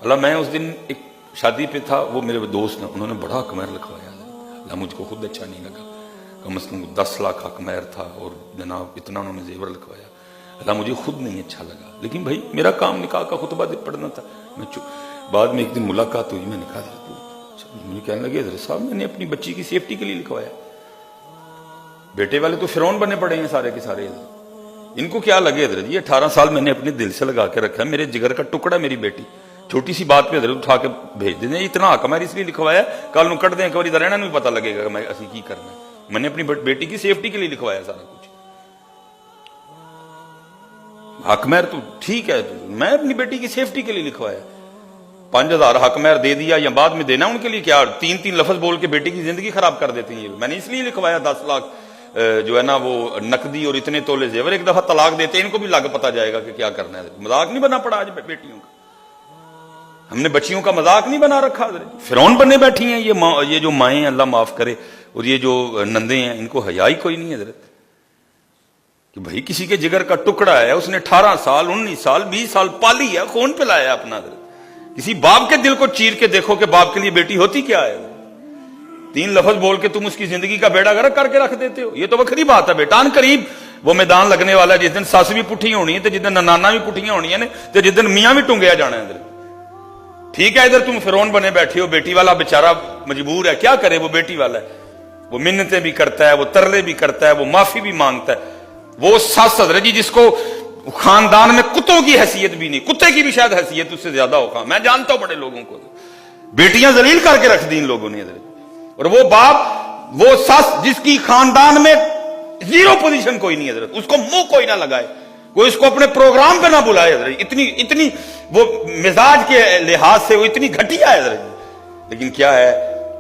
اللہ میں اس دن ایک شادی پہ تھا، وہ میرے دوست نے، انہوں نے بڑا حق مہر لکھوایا، اللہ مجھ کو خود اچھا نہیں لگا، کم از کم 10 لاکھ حق مہر تھا، اور جناب اتنا انہوں نے زیور لکھوایا، اللہ مجھے خود نہیں اچھا لگا، لیکن بھائی میرا کام نکاح کا خطبہ پڑھنا تھا، میں بعد میں ایک دن ملاقات ہوئی، میں نے کہا مجھے کہنے لگے حضرت صاحب میں نے اپنی بچی کی سیفٹی کے لیے لکھوایا، بیٹے والے تو فرعون بنے پڑے ہیں سارے کے سارے، ان کو کیا لگے حضرت جی 18 سال میں نے اپنے دل سے لگا کے رکھا ہے، میرے جگر کا ٹکڑا میری بیٹی، چھوٹی سی بات پہ حضرت اٹھا کے بھیج دیں، اتنا حق میں اس لیے لکھوایا، کل نو کٹ دیں ایک بار ادھر رہنا نہیں پتا لگے گا کہ میں اسی کی کرنا ہے، میں نے اپنی بیٹی کی سیفٹی کے لیے لکھوایا سارا کچھ، حق مہر تو ٹھیک ہے، میں اپنی بیٹی کی سیفٹی کے لیے لکھوایا، 5000 حق مہر دے دیا یا بعد میں دینا ان کے لیے کیا، 3 لفظ بول کے بیٹی کی زندگی خراب کر دیتے ہیں، میں نے اس لیے لکھوایا 10 لاکھ جو ہے نا وہ نقدی اور اتنے تولے زیور، ایک دفعہ طلاق دیتے ان کو بھی لگ پتا جائے گا کہ کیا کرنا ہے، مذاق نہیں بنا پڑا آج بیٹیوں کا، ہم نے بچیوں کا مذاق نہیں بنا رکھا، فرعون بننے بیٹھی ہیں یہ جو مائیں ہیں اللہ معاف کرے، اور یہ جو نندے ہیں ان کو حیا ہی کوئی نہیں ہے حضرت، کہ بھائی کسی کے جگر کا ٹکڑا ہے، اس نے 18 سال 19 سال 20 سال پالی ہے، خون پلایا اپنا حضرت، کسی باپ کے دل کو چیر کے دیکھو کہ باپ کے لیے بیٹی ہوتی کیا ہے، 3 لفظ بول کے تم اس کی زندگی کا بیڑا غرق کر کے رکھ دیتے ہو، یہ تو بکری بات ہے بیٹا، ان قریب وہ میدان لگنے والا ہے جس دن ساس بھی پٹھیاں ہونی ہے تو جس دن نانا بھی پٹھیاں ہونی ہے تو جس دن میاں بھی ٹنگیا جانا ہے ادھر، ٹھیک ہے ادھر تم فرعون بنے بیٹھے ہو، بیٹی والا بیچارہ مجبور ہے، کیا کرے، وہ بیٹی والا ہے، وہ منتیں بھی کرتا ہے، وہ ترلے بھی کرتا ہے، وہ معافی بھی مانگتا ہے، وہ ساس حضرت جی جس کو خاندان میں کتوں کی حیثیت بھی نہیں، کتے کی بھی شاید حیثیت اس سے زیادہ ہوگا، میں جانتا ہوں بڑے لوگوں کو، بیٹیاں ذلیل کر کے رکھ دی ان لوگوں نے حضرت، اور وہ باپ وہ ساس جس کی خاندان میں 0 پوزیشن کوئی نہیں حضرت، اس کو منہ کوئی نہ لگائے، کوئی اس کو اپنے پروگرام پہ نہ بلائے حضرت، اتنی وہ مزاج کے لحاظ سے وہ اتنی گھٹیا ہے حضرت، لیکن کیا ہے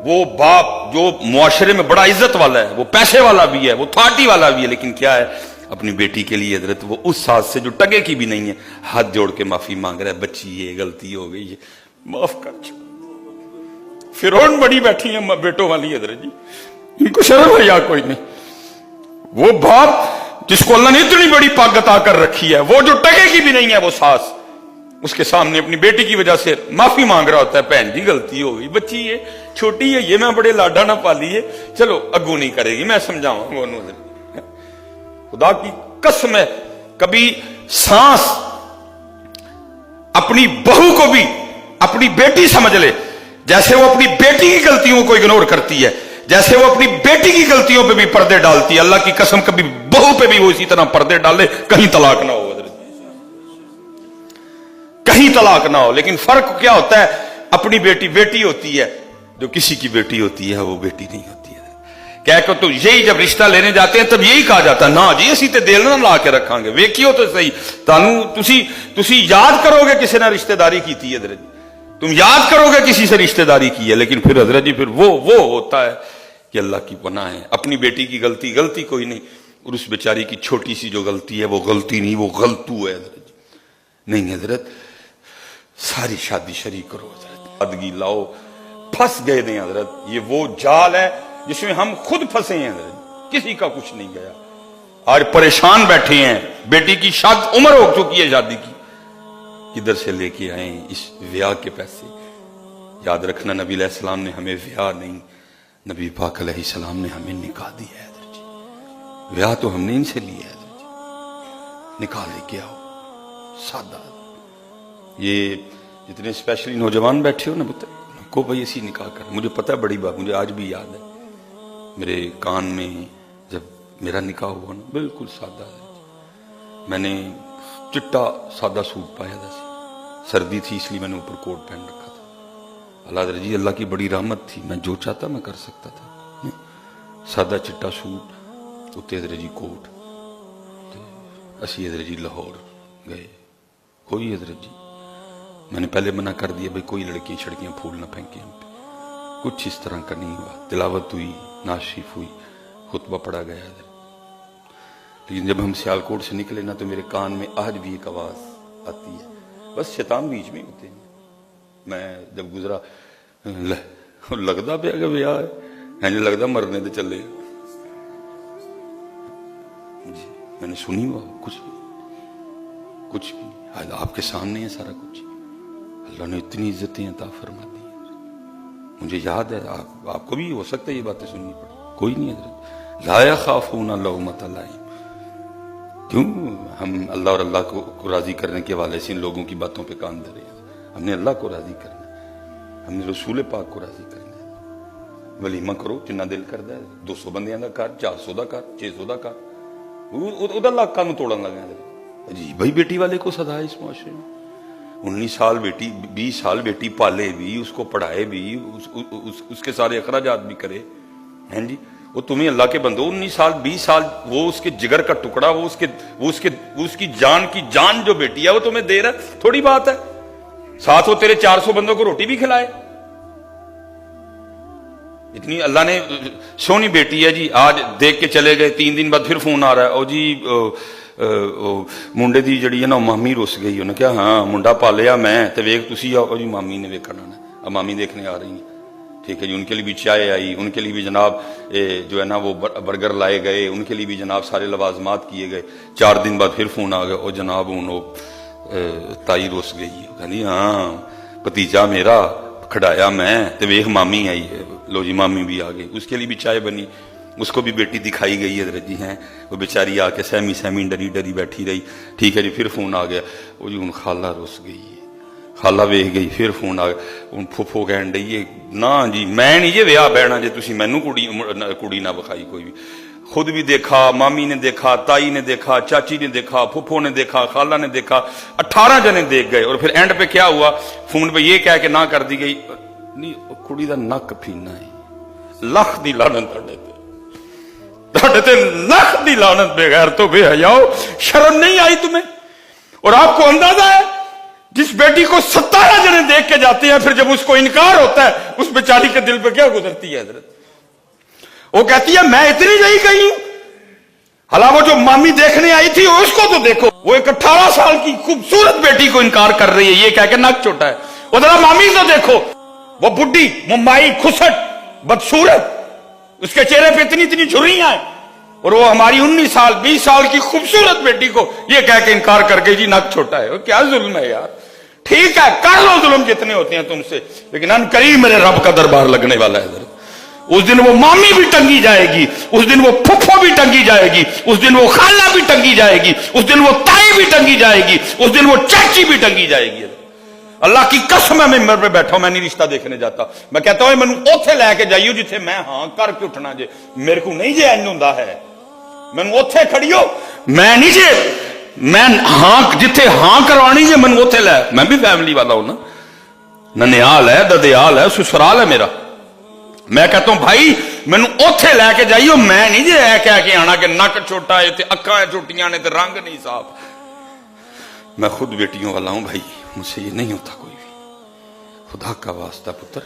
وہ باپ جو معاشرے میں بڑا عزت والا ہے، وہ پیسے والا بھی ہے، وہ تھارٹی والا بھی ہے، لیکن کیا ہے اپنی بیٹی کے لیے حضرت وہ اس ساس سے جو ٹگے کی بھی نہیں ہے ہاتھ جوڑ کے معافی مانگ رہا ہے، بچی یہ غلطی ہو گئی ہے معاف کر چھوڑ، فرعون بڑی بیٹھی ہیں بیٹوں والی حضرت جی، ان کو شرم ہے یا کوئی نہیں، وہ باپ جس کو اللہ نے اتنی بڑی پاک عطا کر رکھی ہے، وہ جو ٹگے کی بھی نہیں ہے وہ ساس اس کے سامنے اپنی بیٹی کی وجہ سے معافی مانگ رہا ہوتا ہے، بہن جی غلطی ہو گئی، بچی ہے چھوٹی ہے، یہ میں بڑے لاڈا نہ پالی ہے، چلو اگو نہیں کرے گی، میں سمجھاؤں وہ خدا کی قسم ہے، کبھی سانس اپنی بہو کو بھی اپنی بیٹی سمجھ لے، جیسے وہ اپنی بیٹی کی غلطیوں کو اگنور کرتی ہے، جیسے وہ اپنی بیٹی کی غلطیوں پہ بھی پردے ڈالتی ہے، اللہ کی قسم کبھی بہو پہ بھی وہ اسی طرح پردے ڈالے، کہیں طلاق نہ ہو حضرت، کہیں طلاق نہ ہو، لیکن فرق کیا ہوتا ہے، اپنی بیٹی بیٹی ہوتی ہے، جو کسی کی بیٹی ہوتی ہے وہ بیٹی نہیں ہوتی ہے، کہہ کہ تو یہی جب رشتہ لینے جاتے ہیں تب یہی کہا جاتا ہے نا جی اسی تے دل نہ لا کے رکھاں گے، ویکھیو تو صحیح تسی یاد کرو گے کسی نے رشتہ داری کی تھی حضرت جی، تم یاد کرو گے کسی سے رشتہ داری کی ہے، لیکن پھر حضرت جی پھر وہ ہوتا ہے کہ اللہ کی پناہ ہے، اپنی بیٹی کی غلطی کوئی نہیں، اور اس بیچاری کی چھوٹی سی جو غلطی ہے وہ غلطی نہیں، وہ غلطو ہے حضرت جی، نہیں حضرت ساری شادی شریک کرو حضرت، ادگی لاؤ، پھنس گئے دیں حضرت، یہ وہ جال ہے جس میں ہم خود پھنسے ہیں حضرت، کسی کا کچھ نہیں گیا، آج پریشان بیٹھے ہیں، بیٹی کی عمر ہو چکی ہے شادی کی، کدھر سے لے کے آئیں اس ویاہ کے پیسے، یاد رکھنا نبی علیہ السلام نے ہمیں ویاہ نہیں، نبی پاک علیہ السلام نے ہمیں نکاح دیا ہے حضرت جی، ویاہ تو ہم نے ان سے لیا ہے حضرت جی، نکاح لے کے آؤ سادہ، یہ جتنے اسپیشلی نوجوان بیٹھے ہو نا کو بھائی اسی نکاح کر، مجھے پتہ ہے بڑی بات، مجھے آج بھی یاد ہے میرے کان میں جب میرا نکاح ہوا نا بالکل سادہ ہے، میں نے چٹا سادہ سوٹ پایا تھا، سردی تھی اس لیے میں نے اوپر کوٹ پہن رکھا تھا، اللہ حضرت جی اللہ کی بڑی رحمت تھی، میں جو چاہتا میں کر سکتا تھا، سادہ چٹا سوٹ اتنے حضرت جی کوٹ، اسی حضرت جی لاہور گئے، کوئی حضرت جی میں نے پہلے منع کر دیا بھائی کوئی لڑکیاں چھڑکیاں پھول نہ پھینکیں ہم پہ، کچھ اس طرح کا نہیں ہوا، تلاوت ہوئی، نعت شریف ہوئی، خطبہ پڑھا گیا حضرت، لیکن جب ہم سیالکوٹ سے نکلے نا تو میرے کان میں آج بھی ایک آواز آتی ہے، بس شیطان بیچ میں ہوتے ہیں، میں جب گزرا لگتا پیا کہ بیاہ ہے لگتا مرنے دے چلے، جی میں نے سنی ہوا کچھ بھی آپ کے سامنے ہے سارا کچھ، اللہ نے اتنی عزتیں عطا فرما دی. مجھے یاد ہے, آپ کو بھی ہو سکتا ہے یہ باتیں سننی پڑی. کوئی نہیں حضرت, لا یخافون لومۃ لائم. کیوں ہم اللہ اور اللہ کو راضی کرنے کے حوالے سے ان لوگوں کی باتوں پہ کان دھرے ہیں؟ ہم نے اللہ کو راضی کرنا ہے, ہم نے رسول پاک کو راضی کرنا ہے. ولیمہ کرو جنہ دل کردا ہے, 200 بندیاں دا کر, 400 دا کر, 600 دا کر. وہ لاکھاں نوں توڑن لگا. عجیب بھائی بیٹی والے کو سزا ہے اس معاشرے میں. 19 سال بیٹی, 20 سال بیٹی پالے بھی, اس کو پڑھائے بھی, اس کے سارے اخراجات بھی کرے ہیں جی. وہ تمہیں اللہ کے بندو 19 سال 20 سال وہ اس کے جگر کا ٹکڑا, وہ اس کی جان جو بیٹی ہے وہ تمہیں دے رہا ہے, تھوڑی بات ہے. ساتھ وہ تیرے 400 بندوں کو روٹی بھی کھلائے. اتنی اللہ نے سونی بیٹی ہے جی, آج دیکھ کے چلے گئے, 3 دن بعد پھر فون آ رہا ہے, او جی منڈے دی جڑی ہے نا مامی رس گئی. انہیں کیا ہاں منڈا پالیا میں تے ویکھ تسی آؤ جی مامی نے ویکھنا ہے. اب مامی دیکھنے آ رہی ہیں, ٹھیک ہے جی. ان کے لیے بھی چائے آئی, ان کے لیے بھی جناب جو ہے نا وہ برگر لائے گئے, ان کے لیے بھی جناب سارے لوازمات کیے گئے. 4 دن بعد پھر فون آ گیا, او جناب وہ تائی رس گئی. کہنی ہاں بھتیجا میرا کھڑایا میں تے ویکھ مامی آئی ہے. لو جی مامی بھی آ گئی, اس کے لیے بھی چائے بنی, اس کو بھی بیٹی دکھائی گئی حضرت جی ہیں. وہ بیچاری آ کے سہمی ڈری بیٹھی رہی. ٹھیک ہے جی پھر فون آ گیا, وہ جی ہوں خالہ رس گئی ہے. خالہ ویکھ گئی, پھر فون آ گیا, ہوں پھوپھو کہن ڈئی ہے نا جی میں نہیں جی ویاہ بہنا جی تسی مینوں کڑی نہ بخائی کوئی بھی. خود بھی دیکھا, مامی نے دیکھا, تائی نے دیکھا, چاچی نے دیکھا, پھوپھو نے دیکھا, خالہ نے دیکھا, 18 جنے دیکھ گئے. اور پھر اینڈ پہ کیا ہوا, فون پہ یہ کہہ کے نہ کر دی گئی, نہیں کڑی دا نک پھینا ہے. لکھ دی لعنت تہاڈے تے, لکھ دی لعنت. بے غیر تو بے حیاؤ, شرم نہیں آئی تمہیں؟ اور آپ کو اندازہ ہے جس بیٹی کو 17 جنے دیکھ کے جاتے ہیں, پھر جب اس کو انکار ہوتا ہے اس بیچاری کے دل پہ کیا گزرتی ہے حضرت؟ وہ کہتی ہے میں اتنی نہیں گئی ہوں, حالانکہ وہ جو مامی دیکھنے آئی تھی اس کو تو دیکھو, وہ ایک 18 سال کی خوبصورت بیٹی کو انکار کر رہی ہے یہ کہہ کے نک چھوٹا ہے. وہ ذرا مامی تو دیکھو, وہ بڈھی ممائی کھسٹ بدصورت, اس کے چہرے پہ اتنی جھریاں ہیں, اور وہ ہماری 19 سال 20 سال کی خوبصورت بیٹی کو یہ کہہ کے انکار کر کے جی نک چھوٹا ہے. وہ کیا ظلم ہے یار. ٹھیک ہے کر لو ظلم جتنے ہوتے ہیں تم سے, لیکن ان قریب میرے رب کا دربار لگنے والا ہے. اس دن وہ مامی بھی ٹنگی جائے گی, اس دن وہ پھپھو بھی ٹنگی جائے گی, اس دن وہ خالہ بھی ٹنگی جائے گی, اس دن وہ تائی بھی ٹنگی جائے گی, اس دن وہ چاچی بھی ٹنگی جائے گی. اللہ کی قسم ہے, میں ممبر پہ بیٹھا ہوں, میں نہیں رشتہ دیکھنے جاتا. میں کہتا ہوں مینوں اوتھے لے کے جائیو جتھے میں ہاں کر کے اٹھنا جے. میرے کو نہیں جے انج ہوندا ہے, مینوں اوتھے کھڑیو, میں نہیں جے میں ہاں جتھے ہاں کروانی جے مینوں اوتھے لے. میں بھی فیملی والا ہوں نا, ننیال ہے, ددیال ہے, سسرال ہے میرا. میں کہتا ہوں بھائی مینوں اوتھے لے کے جائیو, میں نہیں جے اے کہہ کے آنا کہ نک چھوٹا ہے تے اکھاں چھوٹیاں نے تے رنگ نہیں صاف. میں خود بیٹیوں والا ہوں بھائی, مجھ سے یہ نہیں ہوتا کوئی بھی. خدا کا واسطہ پتر